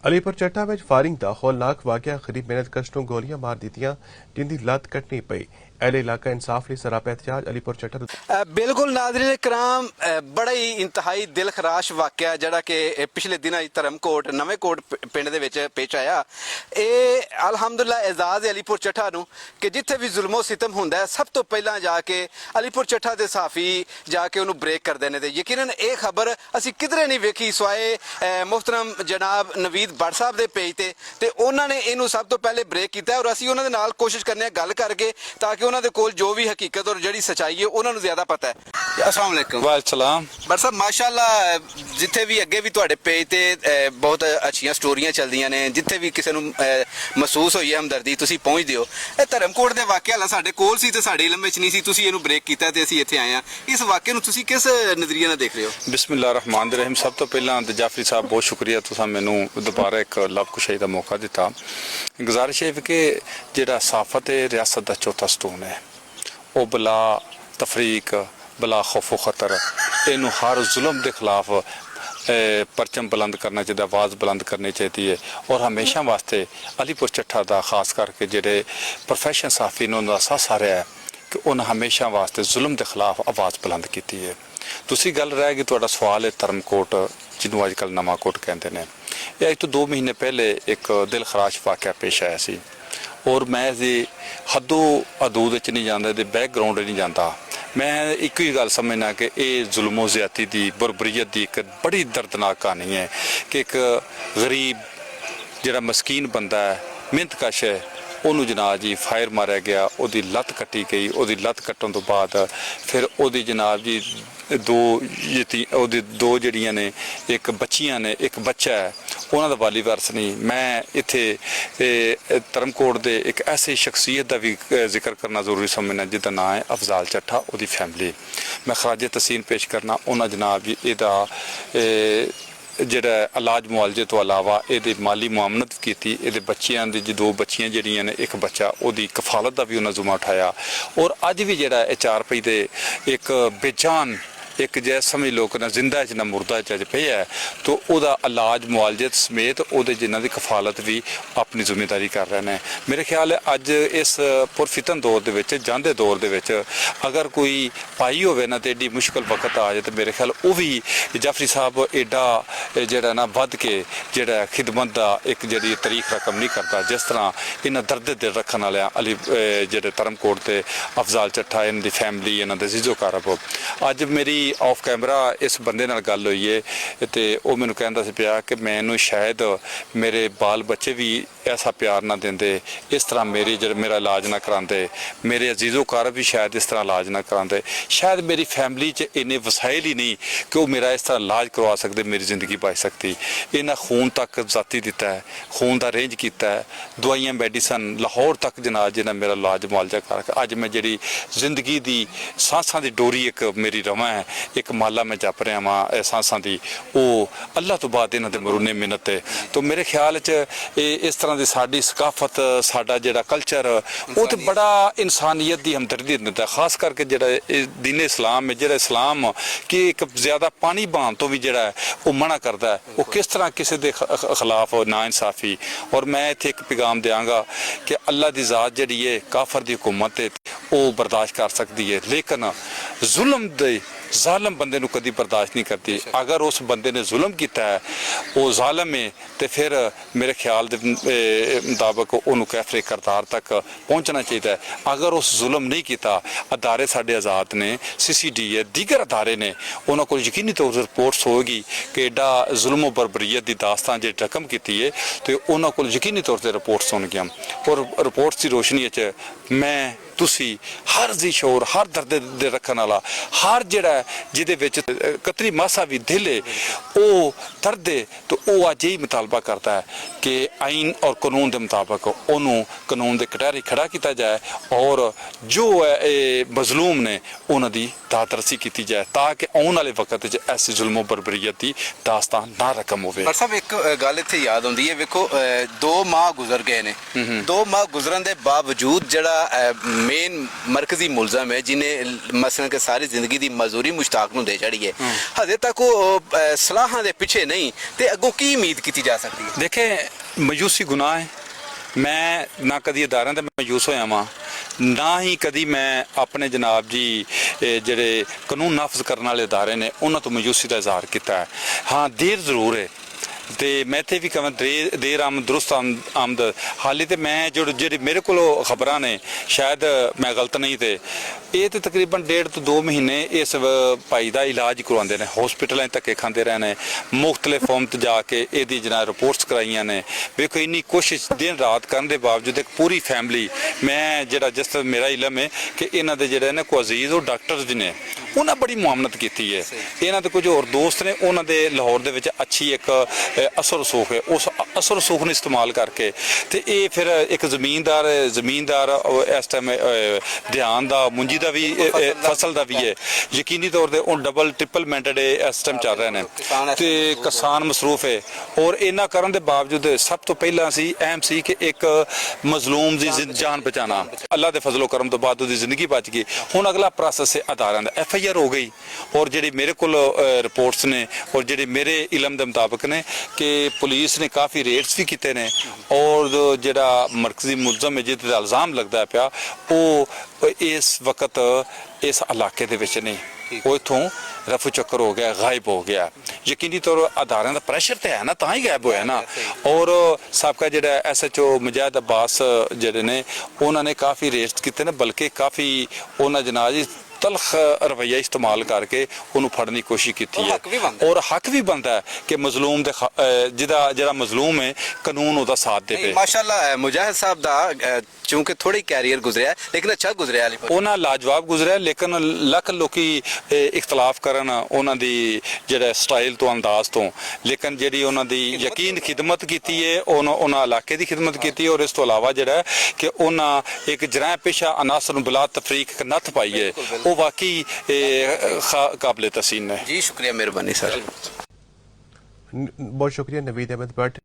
ਅਲੀਪੁਰ ਚੱਠਾ ਵਿੱਚ ਫਾਇਰਿੰਗ ਦਾ ਹੌਲਨਾਕ ਵਾਕਿਆ ਗਰੀਬ ਮਿਹਨਤਕਸ਼ ਨੂੰ ਗੋਲੀਆਂ ਮਾਰ ਦਿੱਤੀਆਂ ਜਿੰਦੀ ਲੱਤ ਕੱਟਣੀ ਪਈ। अहले इलाका इंसाफ लिए सरापा एहतजाज अलीपुर चट्टा। बिल्कुल नाज़रीन कराम बड़ा ही इंतहाई दिल खराश वाक़या जिहड़ा कि पिछले दिनों धर्मकोट नवे कोट पिंड दे विच पेश आया। ये अलहमदुल्ला एजाज अलीपुर चट्ठा नूं कि जिथे भी जुल्मो सितम हुंदा है सब तो पहला जाके अलीपुर चट्ठा दे साफी जाके उन्होंने ब्रेक करते हैं। यकीनन ये खबर असी किधरे नहीं वेखी स्वाए मुहतरम जनाब नवीद भट्ट साहब के पेज ते उन्होंने इनू सब तो पहले ब्रेक किया और असी उन्होंने नाल कोशिश करने गल करके ताकि उन्होंने कोल जो भी हकीकत और जड़ी सच्चाई है उन्होंने ज्यादा पता है। अस्सलाम वालेकुम। वालेकुम भट्ट साहब माशाअल्लाह जिथे भी अगे भी तुहाडे पेज ते बहुत अच्छियां स्टोरियां चलदियां ने जिथे भी किसी नूं महसूस होई है हमदर्दी तुसीं पहुंचदे हो। ये धर्मकोट दे वाक़या ला साडे कोल सी ते साडे इलम विच नहीं सी तुसीं इहनूं ब्रेक कीता ते असीं इत्थे आए हां। इस वाक़ये नूं तुसीं किस नज़रिए नाल देख रहे हो? बिस्मिल्लाह रहमान रहीम। सब तो पहला तो जाफरी साहब बहुत शुक्रिया तुसां मैनूं दोबारा एक लबकुशाई का मौका दिता। गुजारिश है कि जिहड़ा साफत है रियासत का चौथा स्टोन है वो बला तफरीक बला खौफो खतर इनू हर जुल्म के खिलाफ परचम बुलंद करना चाहिए, आवाज़ बुलंद करनी चाहिए और हमेशा वास्ते अलीपुर चट्ठा का खास करके जोड़े प्रोफैशन साफी ने उन्होंने साथ सारे है कि उन्हें हमेशा वास्ते जुल्म के खिलाफ आवाज़ बुलंद की है। तुसी गल रह गई तुहाडा सवाल है धर्मकोट जिन्होंने अजकल नवा कोट कहते हैं। यह तो 2 महीने पहले एक दिल खराश वाक़या पेश आया सी और मैं हदो हदूद नहीं जाता बैकग्राउंड नहीं जाता। मैं एक ही गल समझना कि ये जुल्मो ज़्यादती की बरबरीयत की एक बड़ी दर्दनाक कहानी है कि एक गरीब जिहड़ा मस्कीन बंदा है मेहनतकश है ਉਹਨੂੰ जनाब जी फायर मारिया गया, ਉਹਦੀ ਲੱਤ ਕੱਟੀ ਗਈ। ਉਹਦੀ ਲੱਤ ਕੱਟਣ ਤੋਂ ਬਾਅਦ ਫਿਰ ਉਹਦੀ जनाब जी ਦੋ ਜਿਹੜੀਆਂ ਨੇ ਇੱਕ ਬੱਚੀਆਂ ਨੇ ਇੱਕ ਬੱਚਾ ਹੈ ਉਹਨਾਂ ਦਾ ਵਾਲੀ ਵਾਰਸ ਨਹੀਂ। ਮੈਂ ਇੱਥੇ ਧਰਮਕੋਟ ਦੇ ਇੱਕ ਐਸੀ ਸ਼ਖਸੀਅਤ ਦਾ ਵੀ ਜ਼ਿਕਰ ਕਰਨਾ ਜ਼ਰੂਰੀ ਸਮਝਣਾ ਜਿਹਦਾ ਨਾਂ ਹੈ ਅਫਜ਼ਾਲ ਚੱਠਾ। ਉਹਦੀ ਫੈਮਿਲੀ ਮੈਂ ਖਰਾਜ ਤਸੀਨ ਪੇਸ਼ ਕਰਨਾ ਉਹਨਾਂ जनाब जी ਇਹਦਾ ਜਿਹੜਾ ਇਲਾਜ ਮੁਆਲਜੇ ਤੋਂ ਇਲਾਵਾ ਇਹਦੇ ਮਾਲੀ ਮੁਆਮਨਤ ਕੀਤੀ। ਇਹਦੇ ਬੱਚਿਆਂ ਦੀ 2 ਬੱਚੀਆਂ ਜਿਹੜੀਆਂ ਨੇ ਇੱਕ ਬੱਚਾ ਉਹਦੀ ਕਫਾਲਤ ਦਾ ਵੀ ਉਹਨਾਂ ਜ਼ੁਮਾ ਉਠਾਇਆ ਔਰ ਅੱਜ ਵੀ ਜਿਹੜਾ ਇਹ 4 ਰੁਪਏ ਦੇ ਇੱਕ ਬੇਜਾਨ एक जैसे समझ लो कि ना जिंदा च ना मुर्दा च पे है तो वह इलाज मुआलजे समेत वो जिन्हों की कफालत भी अपनी जिम्मेदारी कर रहे हैं। मेरे ख्याल है अज इस पुरफितन दौर के जाते दौर के अगर कोई पाई हो ना तो एडी मुश्किल वक्त आ जाए तो मेरे ख्याल वो भी जाफरी साहब एडा जोड़ा ना वध के जोड़ा खिदमत का एक जी तरीक रकम नहीं करता जिस तरह इन्हें दर्द दिल रखने वाले अली जोड़े धर्मकोट के अफजाल चट्ठा इन्हों की फैमिली इन्हों के जीजो कारब अज मेरी ऑफ कैमरा इस बंदे नाल गल हुई है तो वह मैनू कहता सी पिया कि मैनू शायद मेरे बाल बच्चे भी ऐसा प्यार ना देंदे इस तरह मेरा इलाज ना कराते, मेरे अजीज़ो कार भी शायद इस तरह इलाज ना कराते, शायद मेरी फैमिली च इन्ने वसाइल ही नहीं कि वह मेरा इस तरह इलाज करवा सकते, मेरी ज़िंदगी बच सकती। इन्हें खून तक जाती दिता है, खून का अरेंज किया है, दवाइयाँ मेडिसन लाहौर तक जनाब जिन्हें मेरा इलाज मुआलजा कर अज मैं जी जिंदगी की सांसां की डोरी एक मेरी रवां है एक माला मैं जप रहा वहाँ सांसां की वो अल्लाह तो बाद इन्होंने मरूने मिन्नत है। तो मेरे ख्याल च इस तरह की साड़ी सकाफत साडा जिहड़ा कल्चर वो तो बड़ा इंसानियत की हमदर्दी दिता है। खास करके जिहड़ा दीन इस्लाम है जिहड़ा इस्लाम कि एक ज़्यादा पानी बहान तो भी जिहड़ा वो मना करता है वो किस तरह किसी के खिलाफ ना इंसाफी। और मैं इत्थे एक पैगाम देंगा कि अल्लाह की ज़ात जिहड़ी है काफर की हुकूमत है वो बर्दाश्त कर सकती है लेकिन जुल्म दे जालम बंदे नूं कदी बर्दाश्त नहीं करती। अगर उस बंदे ने जुल्म किया है वो जालम है तो फिर मेरे ख्याल के मुताबिक उन्होंने कैफरे करतार तक पहुँचना चाहिए। अगर उस जुल्म नहीं किया अदारे साढ़े आज़ाद ने CCD है दीगर अदारे ने उन्होंने को यकीनी तौर पर रिपोर्ट्स होगी कि एडा जुल्म बरबरीयत की दास्तान जो रकम की है तो उन्होंने को यकीनी तौर पर रिपोर्ट्स होंगियां और रिपोर्ट्स की रोशनी मैं तुसी हर जी शोर हर दर्द दे रखने वाला हर जड़ा जिदे विच कतरी मासा भी दिल है वो दर्द है तो वह अज यही मुतालबा करता है कि आइन और कानून के मुताबिक उन्होंने कानून के कटहरे खड़ा किया जाए और जो है मजलूम ने उन्होंने दादरसी की जाए ताकि आने वाले वक्त ऐसी जुल्मो बरबरीयत की दास्तान ना रकम हो। सब एक गल इत्थे याद आउंदी है वेखो 2 माह गुजर गए ने 2 माह गुजरन के बावजूद जड़ा ਮੇਨ ਮਰਕਜ਼ੀ ਮੁਲਜ਼ਮ ਹੈ ਜਿਨੇ ਮਸਲਨ ਕਿ ਸਾਰੀ ਜ਼ਿੰਦਗੀ ਦੀ ਮਜ਼ਦੂਰੀ ਮੁਸ਼ਤਾਕ ਨੂੰ ਦੇ ਛੜੀ ਹੈ ਹਜੇ ਤੱਕ ਉਹ ਸਲਾਹਾਂ ਦੇ ਪਿੱਛੇ ਨਹੀਂ ਤੇ ਅੱਗੋਂ ਕੀ ਉਮੀਦ ਕੀਤੀ ਜਾ ਸਕਦੀ ਹੈ? ਦੇਖੇ ਮਾਯੂਸੀ ਗੁਨਾਹ ਹੈ। ਮੈਂ ਨਾ ਕਦੀ ਅਦਾਰਿਆਂ ਤੇ ਮਾਯੂਸ ਹੋਇਆ ਵਾਂ ਨਾ ਹੀ ਕਦੀ ਮੈਂ ਆਪਣੇ ਜਨਾਬ ਜੀ ਜਿਹੜੇ ਕਾਨੂੰਨ ਨਾਫਜ਼ ਕਰਨ ਵਾਲੇ ਅਦਾਰੇ ਨੇ ਉਹਨਾਂ ਤੋਂ ਮਾਯੂਸੀ ਦਾ ਇਜ਼ਹਾਰ ਕੀਤਾ ਹੈ। ਹਾਂ ਦੇਰ ਜ਼ਰੂਰ ਹੈ ਤੇ ਮੈਂ ਇੱਥੇ ਵੀ ਕਹਾਂ ਦੇਰ ਆਮਦ ਦਰੁਸਤ ਆਮਦ। ਹਾਲੇ ਤੇ ਮੈਂ ਜਿਹੜੇ ਮੇਰੇ ਕੋਲ ਖਬਰਾਂ ਨੇ ਸ਼ਾਇਦ ਮੈਂ ਗਲਤ ਨਹੀਂ ਤੇ ਇਹ ਤੇ ਤਕਰੀਬਨ 1.5 ਤੋਂ 2 ਮਹੀਨੇ ਇਸ ਭਾਈ ਦਾ ਇਲਾਜ ਕਰਵਾਉਂਦੇ ਨੇ ਹਸਪੀਟਲਾਂ 'ਚ ਧੱਕੇ ਖਾਂਦੇ ਰਹੇ ਨੇ ਮੁਖਤਲਿਫ ਫਾਰਮ 'ਤੇ ਜਾ ਕੇ ਇਹਦੀ ਜਨਾਬ ਰਿਪੋਰਟਸ ਕਰਾਈਆਂ ਨੇ। ਵੇਖੋ ਇੰਨੀ ਕੋਸ਼ਿਸ਼ ਦਿਨ ਰਾਤ ਕਰਨ ਦੇ ਬਾਵਜੂਦ ਇੱਕ ਪੂਰੀ ਫੈਮਿਲੀ ਮੈਂ ਜਿਹੜਾ ਜਿਸ ਤਰ੍ਹਾਂ ਮੇਰਾ ਇਲਮ ਹੈ ਕਿ ਇਹਨਾਂ ਦੇ ਜਿਹੜੇ ਨੇ ਕੋ ਅਜ਼ੀਜ਼ ਉਹ ਡਾਕਟਰਸ ਵੀ ਨੇ ਉਹਨਾਂ ਬੜੀ ਮੁਆਮਨਤ ਕੀਤੀ ਹੈ। ਇਹਨਾਂ ਦੇ ਕੁਝ ਹੋਰ ਦੋਸਤ ਨੇ ਉਹਨਾਂ ਦੇ ਲਾਹੌਰ ਦੇ ਵਿੱਚ ਅੱਛੀ ਇੱਕ ਅਸਰ ਰਸੂਖ ਹੈ ਉਸ ਅਸਰ ਰਸੂਖ ਨੂੰ ਇਸਤੇਮਾਲ ਕਰਕੇ ਤੇ ਇਹ ਫਿਰ ਇੱਕ ਜ਼ਮੀਨਦਾਰ ਇਸ ਟਾਈਮ ਧਿਆਨ ਦਾ ਮੁੰਜੀ ਦਾ ਵੀ ਫਸਲ ਦਾ ਵੀ ਹੈ ਯਕੀਨੀ ਤੌਰ ਤੇ ਉਹ ਡਬਲ ਟ੍ਰਿਪਲ ਮੈਂਟਡ ਇਸ ਟਾਈਮ ਚੱਲ ਰਹੇ ਨੇ ਤੇ ਕਿਸਾਨ ਮਸਰੂਫ ਹੈ। ਔਰ ਇਹਨਾਂ ਕਰਨ ਦੇ ਬਾਵਜੂਦ ਸਭ ਤੋਂ ਪਹਿਲਾਂ ਸੀ ਅਹਿਮ ਸੀ ਕਿ ਇੱਕ ਮਜ਼ਲੂਮ ਦੀ ਜਾਨ ਬਚਾਣਾ। ਅੱਲਾ ਦੇ ਫਜ਼ਲ ਕਰਮ ਤੋਂ ਬਾਅਦ ਉਹਦੀ ਜ਼ਿੰਦਗੀ ਬਚ ਗਈ। ਹੁਣ ਅਗਲਾ ਪ੍ਰੋਸੈਸ ਹੈ ਅਦਾਰਿਆਂ ਦਾ FIR ਹੋ ਗਈ ਔਰ ਜਿਹੜੀ ਮੇਰੇ ਕੋਲ ਰਿਪੋਰਟਸ ਨੇ ਔਰ ਜਿਹੜੇ ਮੇਰੇ ਇਲਮ ਦੇ ਮੁਤਾਬਕ ਨੇ ਕਿ ਪੁਲਿਸ ਨੇ ਕਾਫੀ ਰੇਡਸ ਵੀ ਕੀਤੇ ਨੇ ਔਰ ਜਿਹੜਾ ਮਰਕਜ਼ੀ ਮੁਲਜ਼ਮ ਹੈ ਜਿਹਦੇ ਤੇ ਇਲਜ਼ਾਮ ਲੱਗਦਾ ਪਿਆ ਉਹ ਇਸ ਵਕਤ ਇਸ ਇਲਾਕੇ ਦੇ ਵਿੱਚ ਨਹੀਂ ਉਹ ਇਥੋਂ ਰਫੂ ਚੱਕਰ ਹੋ ਗਿਆ ਗਾਇਬ ਹੋ ਗਿਆ। ਯਕੀਨੀ ਤੌਰ ਅਦਾਰਿਆਂ ਦਾ ਪ੍ਰੈਸ਼ਰ ਤੇ ਹੈ ਨਾ ਤਾਂ ਹੀ ਗਾਇਬ ਹੋਇਆ ਨਾ। ਔਰ ਸਾਬਕਾ ਜਿਹੜਾ SHO ਮੁਜਾਹਿਦ ਅਬਾਸ ਜਿਹੜੇ ਨੇ ਉਹਨਾਂ ਨੇ ਕਾਫੀ ਰੇਡਸ ਕੀਤੇ ਨੇ ਬਲਕਿ ਕਾਫੀ ਉਹਨਾਂ ਜਨਾਬ ਤਲਖ ਰਵਈਆ ਇਸਤੇਮਾਲ ਕਰਕੇ ਉਹਨੂੰ ਫੜਨ ਦੀ ਕੋਸ਼ਿਸ਼ ਕੀਤੀ ਹੈ ਔਰ ਹੱਕ ਵੀ ਬਣਦਾ ਹੈ ਕਿ ਮਜ਼ਲੂਮ ਦੇ ਜਿਹੜਾ ਮਜ਼ਲੂਮ ਹੈ ਕਾਨੂੰਨ ਉਹਦਾ ਸਾਥ ਦੇਵੇ। ਮਾਸ਼ਾਅੱਲਾ ਮੁਜਾਹਿਦ ਸਾਹਿਬ ਦਾ ਚੂੰਕਿ ਥੋੜੀ ਕੈਰੀਅਰ ਗੁਜ਼ਰਿਆ ਲੇਕਿਨ ਅੱਛਾ ਗੁਜ਼ਰਿਆ ਉਹਨਾਂ ਲਾਜਵਾਬ ਗੁਜ਼ਰਿਆ ਲੇਕਿਨ ਲੱਖ ਲੋਕੀ ਇਖਤਲਾਫ ਕਰਨ ਉਹਨਾਂ ਦੀ ਜਿਹੜਾ ਸਟਾਈਲ ਤੋਂ ਅੰਦਾਜ਼ ਤੋਂ ਲੇਕਿਨ ਜਿਹੜੀ ਉਹਨਾਂ ਦੀ ਯਕੀਨ ਖਿਦਮਤ ਕੀਤੀ ਹੈ ਉਹਨਾਂ ਇਲਾਕੇ ਦੀ ਖਿਦਮਤ ਕੀਤੀ ਔਰ ਇਸ ਤੋਂ ਇਲਾਵਾ ਜਿਹੜਾ ਕਿ ਉਹਨਾਂ ਇੱਕ ਜਰਾਇਮ ਪੇਸ਼ਾ ਅਨਾਸਰ ਨੂੰ ਬਿਲਾ ਤਫਰੀਕ ਇੱਕ ਨੱਥ ਪਾਈ ਹੈ ਉਹ ਵਾਕਈ ਕਾਬਲੇ ਤਸੀਨ ਹੈ। ਜੀ ਸ਼ੁਕਰੀਆ ਮਿਹਰਬਾਨੀ ਸਰ। बहुत शुक्रिया नवीद अहमद भट्ट।